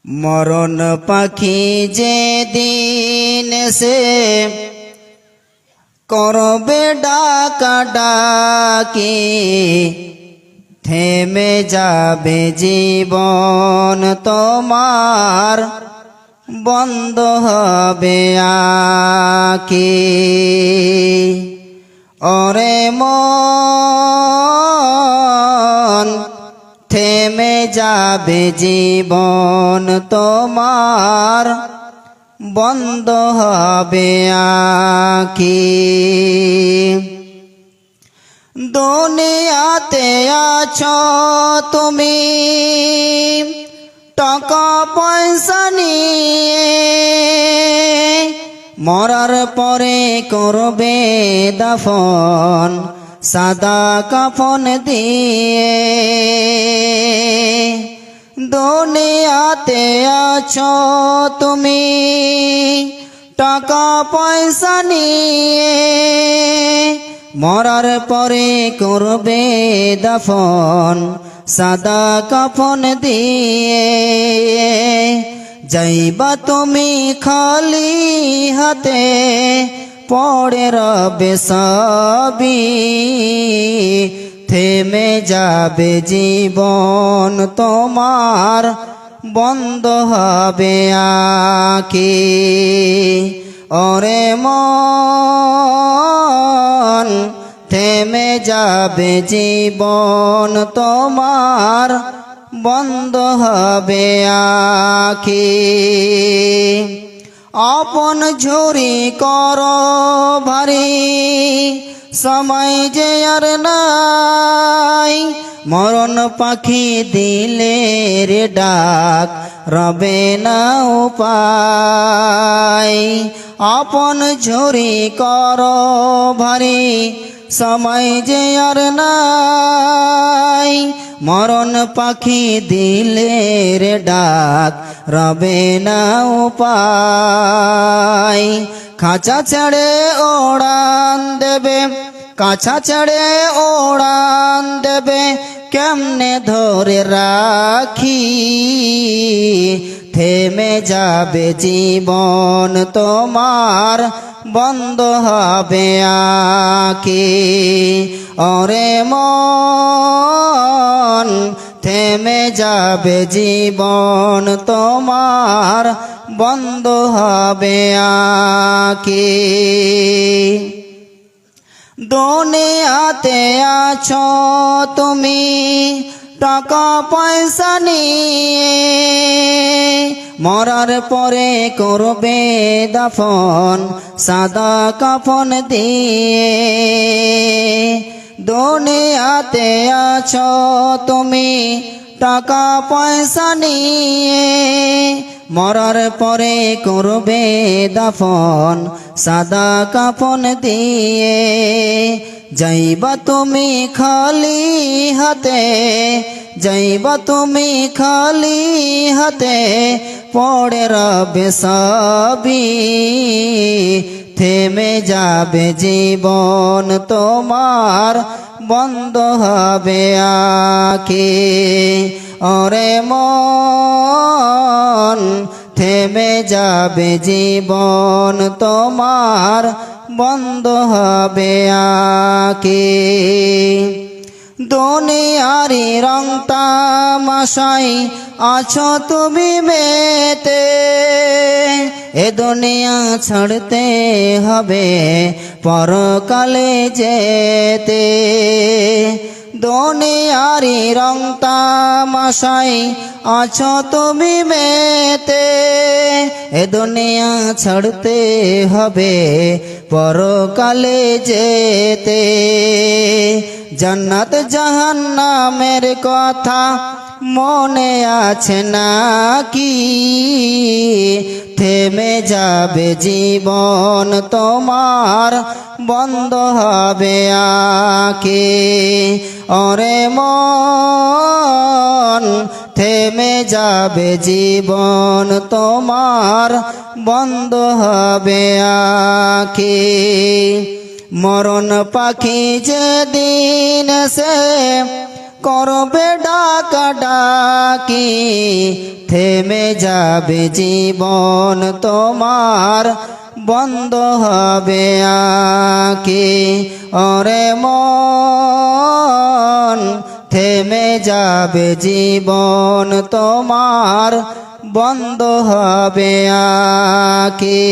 মরণ পাখি যে দিন সে করবে ডাকা ডাকি, থেমে যাবে জীবন তোমার, বন্ধ হবে আঁখি। ওরে মন, থেমে যাবে জীবন তোমার, বন্ধ হবে আঁখি। দুনিয়াতে আছো তুমি টাকা পয়সা নিয়ে, মরার পরে করবে দাফন সাদা কাফন দিয়ে। দুনিয়াতে আছো তুমি টাকা পয়সা নিয়ে, মরার পরে করবে দাফন সাদা কাফন দিয়ে। যাইবা তুমি খালি হাতে, পড়ে রবে সবই, থেমে যাবে জীবন তোমার, বন্ধ হবে আঁখি। ওরে মন, থেমে যাবে জীবন তোমার, বন্ধ হবে আঁখি। আপন ঝুরি করো ভারী, সময় যে আর নাই, মরণ পাখি দিলে রে ডাক, রবে না উপায়। আপন ঝুরি করো ভারী, সময় যে আর নাই, মরণ পাখি দিলে রে ডাক, রবে না উপায়। খাঁচা ছেড়ে ওড়ান দেবে, কাছা ছেড়ে ওড়ান দেবে, কেমনে ধরে রাখি, থেমে যাবে জীবন তোমার, বন্ধ হবে আঁখি। ওরে মন, থেমে যাবে জীবন তোমার, বন্ধ হবে আঁখি। দুনিয়াতে আছো তুমি টাকা পয়সা নিয়ে, মরার পরে করবে দাফন সাদা কাফন দিয়ে। দুনিয়াতে আছো তুমি টাকা পয়সা নিয়ে, মরার পরে করবে দাফন সাদা কাফন দিয়ে। যাইবা তুমি খালি হাতে, যাইবা তুমি খালি হাতে, পড়ে রবে সবই, থেমে যাবে জীবন তোমার, বন্ধ হবে আঁখি। ওরে মন, থেমে যাবে জীবন তোমার, বন্ধ হবে আঁখি। দুনিয়ারি রং তামাশাই আছো তুমি মেতে, এ দুনিয়া ছাড়তে হবে পরকালে যেতে। দুনিয়ারি রং তামাশাই আছো তুমি মেতে, এ দুনিয়া ছাড়তে হবে পরকালে যেতে। জান্নাত জাহান্নামের কথা মনে আছে নাকি, থেমে যাবে জীবন তোমার, বন্ধ হবে আঁখি। ওরে মন, থেমে যাবে জীবন তোমার, বন্ধ হবে আঁখি। মরণ পাখি যেদিন সে করবে ডাকাডাকি থেমে যাবে জীবন তোমার বন্ধ হবে আঁখি ওরে মন থেমে যাবে জীবন তোমার বন্ধ হবে আঁখি